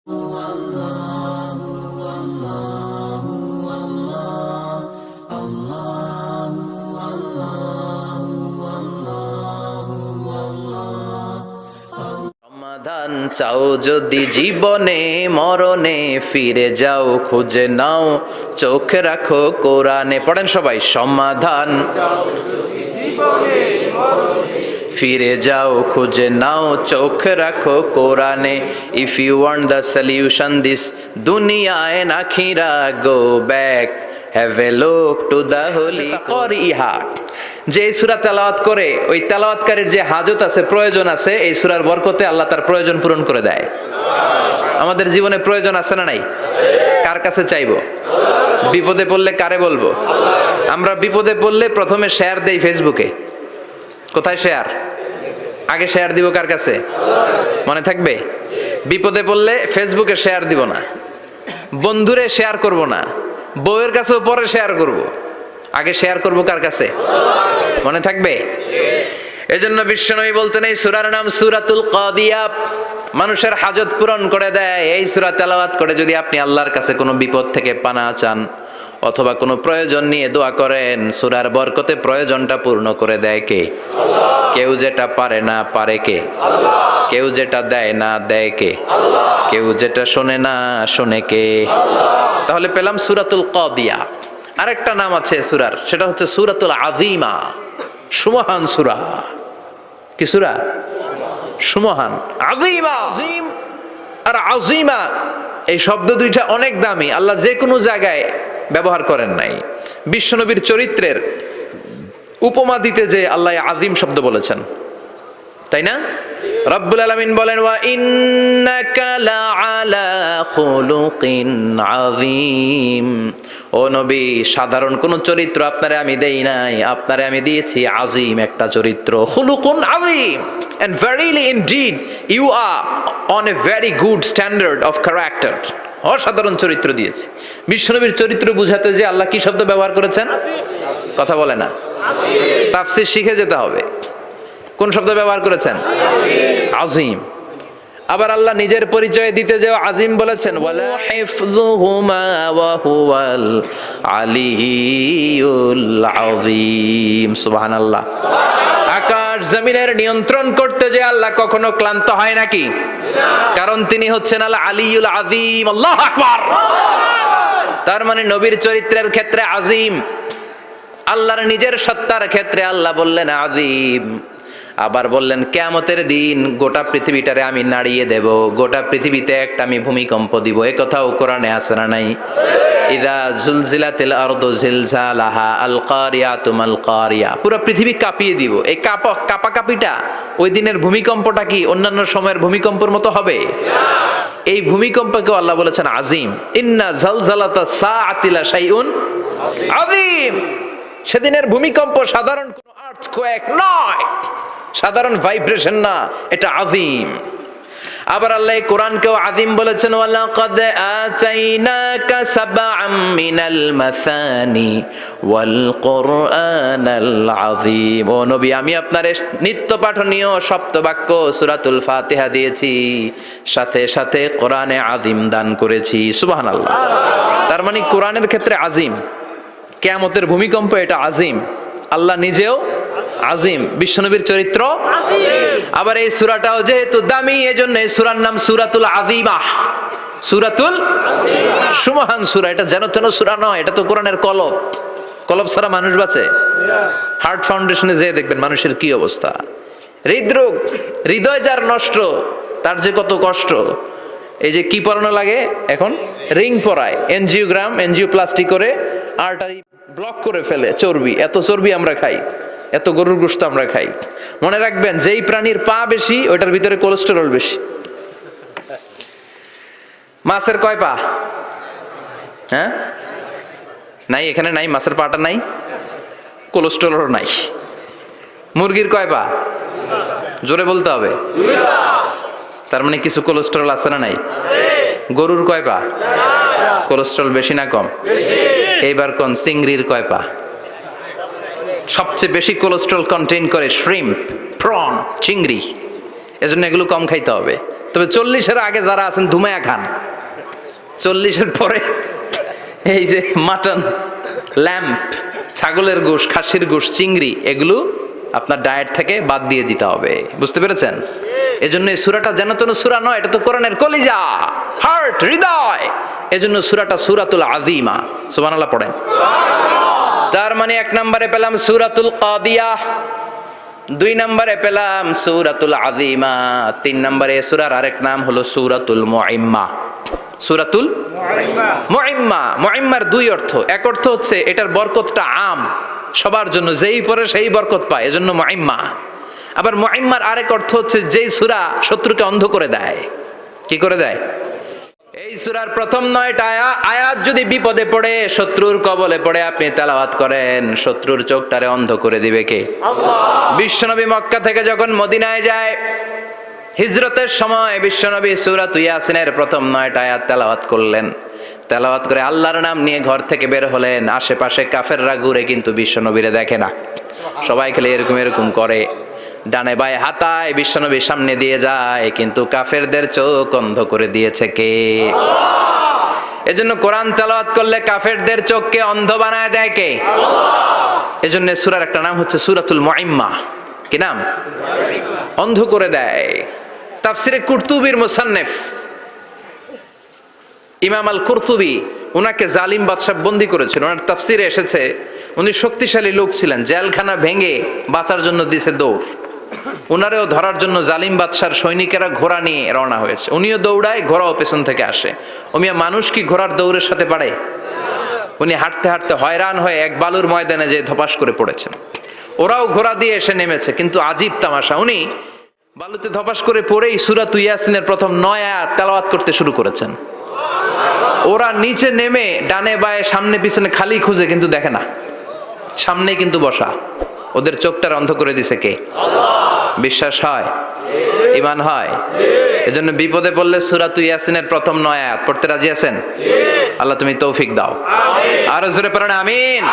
সমাধান চাও যদি জীবনে মরণে, ফিরে যাও খুঁজে নাও চোখ রাখো কোরআনে। পড়েন সবাই, সমাধান ফিরে যাও খুঁজে নাও চোখ রাখো কোরআনে। If you want the solution this দুনিয়া এন্ড আখিরা, go back have a look to the holy Quran. যে সূরা তেলাওয়াত করে ওই তেলাওয়াতকারীর যে হাজত আছে, প্রয়োজন আছে, এই সূরার বরকতে আল্লাহ তার প্রয়োজন পূরণ করে দেয়। আমাদের জীবনে প্রয়োজন আছে না নাই? কার কাছে চাইবো? বিপদে পড়লে কারে বলবো? আমরা বিপদে পড়লে প্রথমে শেয়ার দেই ফেসবুকে। কোথায় শেয়ার? আগে শেয়ার দিব কার কাছে? মনে থাকবে? বিপদে পড়লে ফেসবুকে শেয়ার দিব না, বন্ধুরে শেয়ার করব না, বউয়ের কাছেও পরে শেয়ার করব, আগে শেয়ার করব কার কাছে? মনে থাকবে? এজন্য বিশ্বনবী বলতেন এই সূরার নাম সূরাতুল কাদিয়া, মানুষের হাজত পূরণ করে দেয়। এই সূরা তেলাওয়াত করে যদি আপনি আল্লাহর কাছে কোনো বিপদ থেকে পানা চান অথবা কোনো প্রয়োজন নিয়ে দোয়া করেন, সূরার বরকতে প্রয়োজনটা পূর্ণ করে দেয় কে? কেউ যেটা পারে না পারে কে? কেউ যেটা দেয় না দেয় কে? কেউ যেটা শোনে না শোনে কে? তাহলে পেলাম সূরাতুল কাদিয়া। আরেকটা নাম আছে সূরার, সেটা হচ্ছে সূরাতুল আযীমা, সুমহান সূরা। কি সূরা? সুমহান। আযীমা, আযীম আর আযীমা এই শব্দ দুইটা অনেক দামি, আল্লাহ যে কোনো জায়গায় ব্যবহার করেন নাই। বিশ্বনবীর চরিত্রের উপমা দিতে যে আল্লাহ আযীম শব্দ বলেছেন, তাই না? রব্বুল আলামিন বলেন ওয়া ইন্নাকা লাআলা খুলুকিন আযীম। ও নবী, সাধারণ কোন চরিত্র আপনারে আমি দেই নাই, আপনারে আমি দিয়েছি আযীম একটা চরিত্র, খুলুকুন আযীম। And verily indeed you are on a very good standard of character. অসাধারণ চরিত্র দিয়েছি। বিশ্বনবীর চরিত্র বুঝাতে যে আল্লাহ কি শব্দ ব্যবহার করেছেন? কথা বলে না, তাফসীর শিখে যেতে হবে। কোন শব্দ ব্যবহার করেছেন? আযীম। আবার আল্লাহ নিজের পরিচয় দিতে যে আযীম বলেছেন, ওয়ালা হিফযুহুমা ওয়া হুয়াল আলিয়্যুল আযীম। সুবহানাল্লাহ। আকাশ জমিনের নিয়ন্ত্রণ করতে যে আল্লাহ কখনো ক্লান্ত হয় নাকি? কারণ তিনি হচ্ছেন আল আলিয়্যুল আযীম। আল্লাহু আকবার। তার মানে নবীর চরিত্রের ক্ষেত্রে আযীম, আল্লাহর নিজের সত্তার ক্ষেত্রে আল্লাহ বললেন আযীম। আবার বললেন কিয়ামতের দিন গোটা পৃথিবীটারে আমি নাড়িয়ে দেব, গোটা পৃথিবীতে একটা আমি ভূমিকম্প দিব। এই কথাও কোরআনে আছে না নাই? ইযা জুলজিলাতিল আরদু জিলজালাহা আল কারিয়াতু মাল কারিয়া। পুরো পৃথিবী কাঁপিয়ে দিব। এই কাঁপাকাঁপিটা ওই দিনের ভূমিকম্পটা কি অন্যান্য সময়ের ভূমিকম্পের মতো হবে? এই ভূমিকম্পকে আল্লাহ বলেছেন আযীম। ইন্না জালজালাতাস সাআতি লা শাইউন আযীম। সেদিনের ভূমিকম্প সাধারণ কোন আর্থকোয়েক নয়, সাধারণ ভাইব্রেশন না, এটা আযীম। আবার আল্লাহ কোরআনকেও আযীম বলেছেন, ওয়ালাকাদ আতাইনাকা সাবআম মিনাল মাসানি ওয়াল কুরআনাল আযীম। ও নবী, আমি আপনার নিত্য পাঠনীয় সপ্তবাক্য সূরাতুল ফাতিহা দিয়েছি, সাথে সাথে কোরআনে আযীম দান করেছি। সুবহানাল্লাহ। তার মানে কোরআনের ক্ষেত্রে আযীম, কিয়ামতের ভূমিকম্প এটা আযীম, আল্লাহ নিজেও আযীম, বিশ্বনবীর চরিত্র আযীম। আবার এই সূরাটাও যেহেতু দামি, এজন্য এই সূরার নাম সূরাতুল আযীমা, সূরাতুল আযীমা, সুমহান সূরা। এটা যেন তেন সূরা নয়, এটা তো কোরআনের কলব। কলব ছাড়া মানুষ বাঁচে? হার্ট ফাউন্ডেশনে যেয়ে দেখবেন মানুষের কি অবস্থা। হৃদরোগ, হৃদয় যার নষ্ট, তার যে কত কষ্ট। এই যে কি পরানো লাগে এখন? রিং পরায়, এনজিওগ্রাম, এনজিওপ্লাস্টি করে আর্টারি ব্লক করে ফেলে। চর্বি, এত চর্বি আমরা খাই, এত গরুর গোশত আমরা খাই। মনে রাখবেন, যেই প্রাণীর পা বেশি ওইটার ভিতরে কোলেস্টেরল বেশি। মাছের কয় পা? হ্যাঁ, নাই, এখানে নাই, মাছের পাটা নাই, কোলেস্টেরল নাই। মুরগির কয় পা? জোরে বলতে হবে। তার মানে কিছু কোলেস্টেরল আছে না নাই? গরুর কয় পা? কোলেস্টেরল বেশি না কম? এইবার কোন চিংড়ির কয় পা? সবচেয়ে বেশি কোলেস্টেরল কন্টেইন করে শ্রিম্প, প্রন, চিংড়ি। এজন্য এগুলো কম খাইতে হবে। তবে 40-এর আগে যারা আছেন ধুমায়া খান, 40-এর পরে এই যে মাটন, ল্যাম্প, ছাগলের গোশ, খাসির গোশ, চিংড়ি, এগুলো আপনার ডায়েট থেকে বাদ দিয়ে দিতে হবে। বুঝতে পেরেছেন? এজন্য এই সূরাটা যেন তেন সূরা নয়, এটা তো কোরআনের কলিজা, হার্ট, হৃদয়। এজন্য সূরাটা সূরাতুল আযীমা। সুবহানাল্লাহ পড়েন। তার মানে 1 নম্বরে পেলাম সূরাতুল কাদিয়াহ, 2 নম্বরে পেলাম সূরাতুল আযীমা, 3 নম্বরে সূরার আরেক নাম হলো সূরাতুল মুইম্মা। সূরাতুল মুইম্মা। মুইম্মার 2 অর্থ। এক অর্থ হচ্ছে এটার বরকতটা আম, সবার জন্য, যেই পড়ে সেই বরকত পায়, এজন্য মুইম্মা। আবার মুইম্মার আরেক অর্থ হচ্ছে যেই সূরা শত্রুকে অন্ধ করে দেয়। কি করে দেয়? এই সূরার প্রথম 9টা আয়াত যদি বিপদে পড়ে, শত্রুর কবলে পড়ে আপনি তেলাওয়াত করেন, শত্রুর চোখটারে অন্ধ করে দিবে কে? আল্লাহ। বিশ্বনবী মক্কা থেকে যখন মদিনায় যায়, হিজরতের সময় বিশ্বনবী সূরাত ইয়াসিনের প্রথম 9টা আয়াত তেলাওয়াত করলেন। তেলাওয়াত করে আল্লাহর নাম নিয়ে ঘর থেকে বের হলেন। আশেপাশে কাফেররা ঘুরে কিন্তু বিশ্বনবীরে দেখে না, সবাই খেলে এরকম এরকম করে, ডানে বায়ে হাতায়, বিশ্বনবীর সামনে দিয়ে যায়, কিন্তু কাফেরদের চোখ অন্ধ করে দিয়েছে কে? আল্লাহ। এজন্য কোরআন তেলাওয়াত করলে কাফেরদের চোখকে অন্ধ বানায় দেয় কে? আল্লাহ। এজন্য সূরার একটা নাম হচ্ছে সূরাতুল মুইম্মা। কি নাম? অন্ধ করে দেয়। তাফসিরে কুরতুবির মুসান্নিফ ইমাম আল কুরতুবি, উনাকে জালিম বাদশা বন্দী করেছিল। ওনার তাফসিরে এসেছে উনি শক্তিশালী লোক ছিলেন, জেলখানা ভেঙে বাঁচার জন্য দিছে দৌড়। উনারেও ধরার জন্য জালিম বাদশার সৈনিকেরা ঘোড়া নিয়ে রওনা হয়েছে, উনিও দৌড়ায়, ঘোড়াও পেছন থেকে আসে। ওমিয়া মানুষ কি ঘোড়ার দৌড়ের সাথে পারে? উনি হাঁটতে হাঁটতে হয়রান হয়ে এক বালুর ময়দানে যে ধপাস করে পড়েছেন। ওরাও ঘোড়া দিয়ে এসে নেমেছে, কিন্তু আজীব তামাশা, উনি বালুতে ধপাস করে পড়েই সূরাত ইয়াসিনের প্রথম 9 আয়াত তেলাওয়াত করতে শুরু করেছেন। ওরা নিচে নেমে ডানে বায়ে সামনে পিছনে খালি খুঁজে, কিন্তু দেখে না, সামনেই কিন্তু বসা। ওদের চোখটার অন্ধ করে দিছে কে? আল্লাহ। বিশ্বাস হয়? ঈমান হয়? এজন্য বিপদে পড়লে সূরাত ইয়াসিনের প্রথম 9 আয়াত পড়তে রাজি আছেন? আল্লাহ তুমি তৌফিক দাও। আমিন। আর জোরে পড়েন আমিন।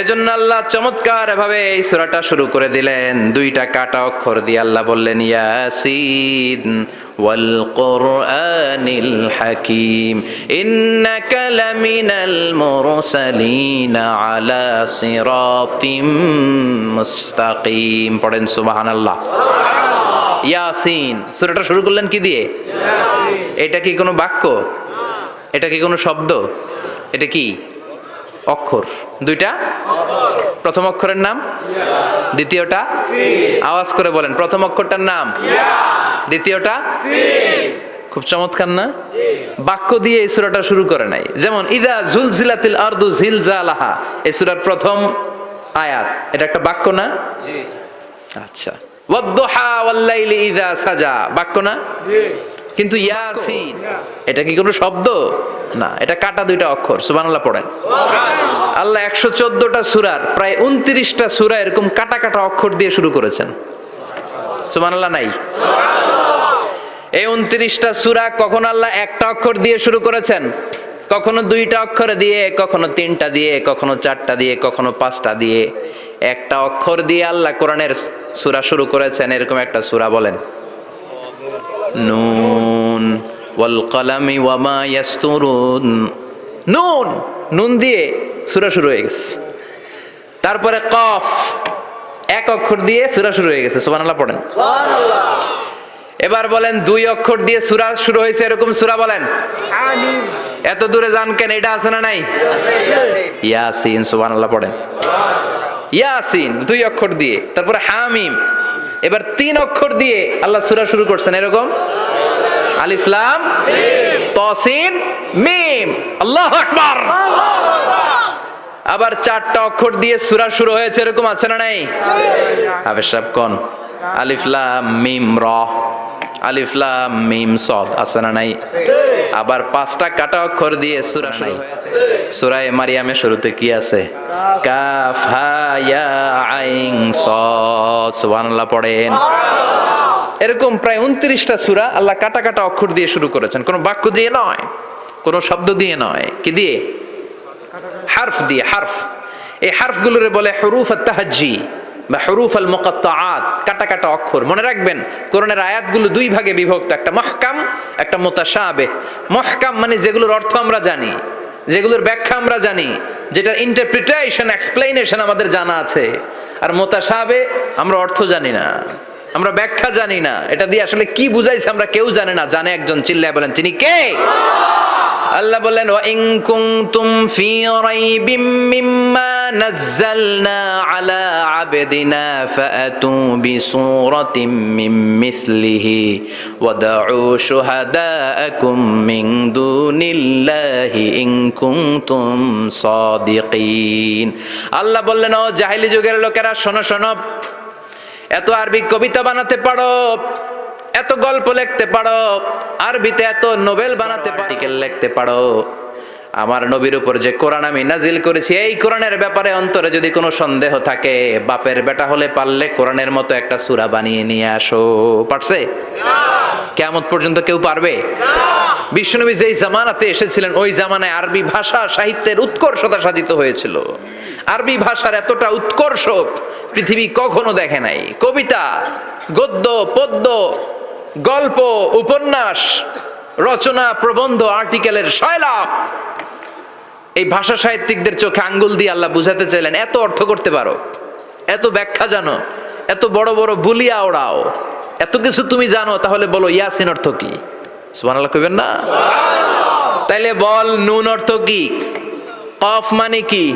এজন্য আল্লাহ চমৎকার ভাবে এই সূরাটা শুরু করে দিলেন। 2টা কাটা অক্ষর দিয়ে আল্লাহ বললেন ইয়াসিন ওয়াল কুরআনিল হাকীম ইন্নাকা লামিনাল মুরসালিন আলা সিরাতিম মুস্তাকিম। পড়েন সুবহানাল্লাহ। ইয়াসিন। সূরাটা শুরু করলেন কি দিয়ে? ইয়াসিন। এটা কি কোনো বাক্য? এটা কি কোনো শব্দ? এটা কি অক্ষর? 2টা। প্রথম অক্ষরের নাম ইয়া, দ্বিতীয়টা সিন। আওয়াজ করে বলেন, প্রথম অক্ষরটার নাম ইয়া, দ্বিতীয়টা সিন। খুব চমৎকার না? বাক্য দিয়ে এই সূরাটা শুরু করে নাই। যেমন ইযা জুলজিলাতিল আরদু জিলজালাহা, এই সূরার প্রথম আয়াত, এটা একটা বাক্য না? জি। আচ্ছা। ওয়াদ-দুহা ওয়াল-লাইলি ইযা সাজা, বাক্য না? জি। কিন্তু ইয়াসিন এটা কি কোনো শব্দ? না, এটা কাটা 2টা অক্ষর। সুবহানাল্লাহ পড়েন। সুবহানাল্লাহ। আল্লাহ 114টা সূরার প্রায় 29টা সূরা এরকম কাটা কাটা অক্ষর দিয়ে শুরু করেছেন। সুবহানাল্লাহ নাই? সুবহানাল্লাহ। এই 29টা সূরা কখনো আল্লাহ একটা অক্ষর দিয়ে শুরু করেছেন, কখনো 2টা অক্ষর দিয়ে, কখনো 3টা দিয়ে, কখনো 4টা দিয়ে, কখনো 5টা দিয়ে। একটা অক্ষর দিয়ে আল্লাহ কোরআনের সূরা শুরু করেছেন, এরকম একটা সূরা বলেন। নুন ওয়াল কলামি ওয়া মা ইয়াসতুরুন। নুন, নুন দিয়ে সূরা শুরু হয়ে গেছে। তারপরে কফ, এক অক্ষর দিয়ে সূরা শুরু হয়ে গেছে। সুবহানাল্লাহ পড়েন। সুবহানাল্লাহ। এবার বলেন 2 অক্ষর দিয়ে সূরা শুরু হয়েছে এরকম সূরা বলেন। আমিন। এত দূরে যান কেন? এটা আছে না নাই? ইয়াসিন। সুবহানাল্লাহ পড়েন। ইয়াসিন 2 অক্ষর দিয়ে। তারপরে হামিম। এবার 3 অক্ষর দিয়ে আল্লাহ সূরা শুরু করছেন, এরকম আলিফ লাম মিম তাসিন মিম। আল্লাহু আকবার। আবার 4টা অক্ষর দিয়ে সূরা শুরু হয়েছে, এরকম আছে না নাই? হাফেজ সাহেব কোন? আলিফ লাম মিম র, আলিফ লাম মিম সাদ, আছে না নাই? আবার 5টা কাটা অক্ষর দিয়ে সূরা শুরু হয়েছে। সূরা মারিয়ামের শুরুতে কি আছে? কাফ হা ইয়া আইন সাদ। সুবহানাল্লাহ পড়েন। এরকম প্রায় 29টা সূরা আল্লাহ কাটা কাটা অক্ষর দিয়ে শুরু করেছেন, কোনো বাক্য দিয়ে নয়, কোনো শব্দ দিয়ে নয়। কি দিয়ে? হারফ দিয়ে। হারফ। এই হারফগুলোরে বলে হুরুফ আত-তাহাজ্জি, বা হুরুফ আল মুকাত্তাআত, কাটা কাটা অক্ষর। মনে রাখবেন কোরআনের আয়াতগুলো দুই ভাগে বিভক্ত, একটা মুহকাম, একটা মুতাশাবিহ। মুহকাম মানে যেগুলোর অর্থ আমরা জানি, যেগুলোর ব্যাখ্যা আমরা জানি, যেটার ইন্টারপ্রিটেশন, এক্সপ্লেনেশন আমাদের জানা আছে। আর মুতাশাবিহ আমরা অর্থ জানি না, আমরা ব্যাখ্যা জানি না, এটা দিয়ে আসলে কি বুঝাইছে আমরা কেউ জানে না। জানে একজন, চিল্লায় বলেন তিনি কে? আল্লাহ বললেন ওয়া ইন কুনতুম ফি রাইবিম মিম্মা নাযালনা আলা আবদিনা ফাআতু বিসূরাতিম মিন মিসলিহি ওয়াদউ শুহাদাআকুম মিন দুনিল্লাহি ইন কুনতুম সাদিকিন। আল্লাহ বললেন ও জাহেলি যুগের লোকেরা, শোনো শোনো, এত আরবি কবিতা বানাতে পারো, এত গল্প লিখতে পারো, আরবিতে এত নোবেল বানাতে পারো, আর্টিকেল লিখতে পারো, আমার নবীর উপর যে কোরআন আমি নাজিল করেছি এই কোরআনের ব্যাপারে অন্তরে যদি কোনো সন্দেহ থাকে, বাপের বেটা হলে পারলে কোরআনের মতো একটা সূরা বানিয়ে নিয়ে আসো। পারছে? কিয়ামত পর্যন্ত কেউ পারবে? বিশ্বনবী যেই জামানাতে এসেছিলেন ওই জামানায় আরবি ভাষা সাহিত্যের উৎকর্ষতা সাধিত হয়েছিল। আরবি ভাষার এতটা উৎকর্ষ পৃথিবী কখনো দেখে নাই। কবিতা, গদ্য, পদ্য, গল্প, উপন্যাস, রচনা, প্রবন্ধ, আর্টিকেলের শয়লাভ। এই ভাষা সাহিত্যিকদের চোখে আঙ্গুল দিয়ে আল্লাহ বুঝাতে চাইলেন, এত অর্থ করতে পারো, এত ব্যাখ্যা জানো, এত বড় বড় বুলিয়া ওড়াও, এত কিছু তুমি জানো, তাহলে বলো ইয়াসিন অর্থ কি? সুবহানাল্লাহ কইবেন না? তাইলে বল নুন অর্থ কি, কফ মানে কি,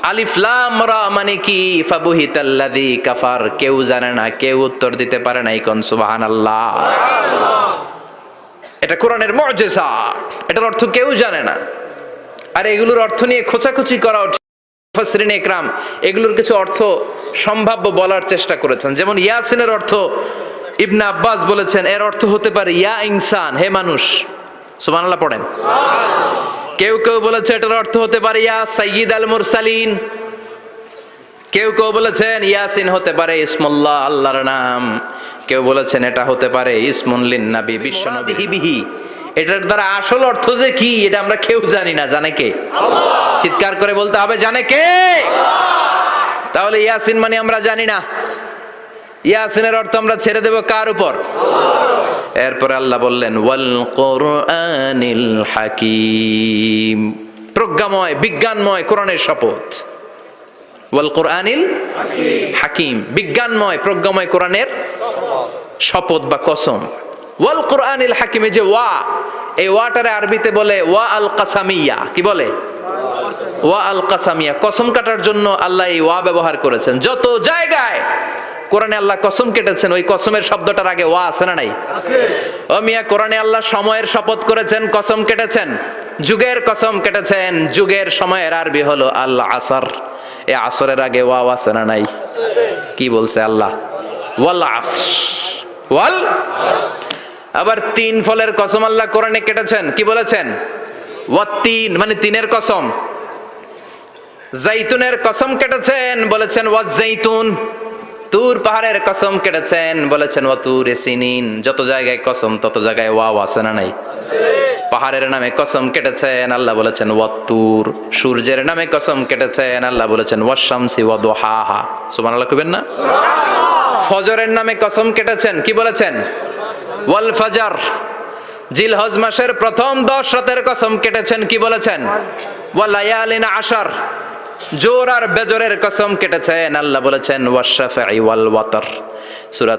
আলিফ লাম রা মানে কি, ফাবুহিতাল্লাযী কাফার। কেউ জানে না, কেউ উত্তর দিতে পারে না। কোন সুবহানাল্লাহ। এটা কোরআনের মুজিজা, এটার অর্থ কেউ জানে না। আর এগুলোর অর্থ নিয়ে খোঁচাখুচি করা, মুফাসসিরিন ইকরাম এগুলোর কিছু অর্থ সম্ভাব্য বলার চেষ্টা করেছেন। যেমন ইয়াসিনের অর্থ ইবনে আব্বাস বলেছেন এর অর্থ হতে পারে ইয়া ইনসান, হে মানুষ। সুবহানাল্লাহ পড়েন। কেউ কেউ বলেছে এটার অর্থ হতে পারে ইয়া সাইয়্যিদ আল মুরসালিন। কেউ কেউ বলেছেন ইয়াসিন হতে পারে ইসমুল্লাহ, আল্লাহর নাম। কেউ বলেছেন এটা হতে পারে ইসমুন লিন নবী, বিশ্বনবী বিহি। এটার দ্বারা আসল অর্থ যে কি এটা আমরা কেউ জানি না। জানে কে? আল্লাহ। চিৎকার করে বলতে হবে, জানে কে? আল্লাহ। তাহলে ইয়াসিন মানে আমরা জানি না। ইয়াসিনের অর্থ আমরা ছেড়ে দেব কার উপর? আল্লাহ। এরপর আল্লাহ বললেন ওয়াল কোরআনিল হাকিম, প্রজ্ঞাময়, বিজ্ঞানময় কোরআনের শপথ। ওয়াল কোরআনিল হাকিম, বিজ্ঞানময়, প্রজ্ঞাময় কোরআনের শপথ বা কসম। ওয়াল কোরআনিল হাকিমে যে ওয়া, এই ওয়াটারে আরবিতে বলে ওয়া আল কাসামিয়া। কি বলে? ওয়া আল কাসামিয়া। কসম কাটার জন্য আল্লাহ এই ওয়া ব্যবহার করেছেন। যত জায়গায় কোরআনে আল্লাহ কসম কেটেছেন ওই কসমের শব্দটার আগে ওয়া আছে না নাই? আছে। ও মিয়া, কোরআনে আল্লাহ সময়ের শপথ করেছেন, কসম কেটেছেন, যুগের কসম কেটেছেন। যুগের সময়ের আরবি হলো আল আসর। এই আসরের আগে ওয়া আছে না নাই? কি বলছে আল্লাহ? ওয়াল আসর, ওয়াল। আবার তিন ফলের কসম আল্লাহ কোরআনে কেটেছেন। কি বলেছেন? ওয়াত্তিন মানে তিনের কসম। জাইতুনের কসম কেটেছেন, বলেছেন ওয়াজ জাইতুন। তুর পাহাড়ের কসম কেটেছেন, বলেছেন ওয়া তুর সিনিন। যত জায়গায় কসম তত জায়গায় ওয়া আছে না নাই? পাহাড়ের নামে কসম কেটেছেন, আল্লাহ বলেছেন ওয়া তুর। সূর্যের নামে কসম কেটেছেন, আল্লাহ বলেছেন ওয়াশ শামসি ওয়া দুহাহা। সুবহানাল্লাহ কইবেন না? ফজরের নামে কসম কেটেছেন, কি বলেছেন? ওয়াল ফাজর। জিলহজ মাসের প্রথম 10 রাতের কসম কেটেছেন, কি বলেছেন? ওয়া লায়ালিন আশর। জোর আর বেজরের কসম কেটেছেন, আল্লাহ বলেছেন ওয়াশ শাফঈ ওয়াল ওয়াতর। সূরা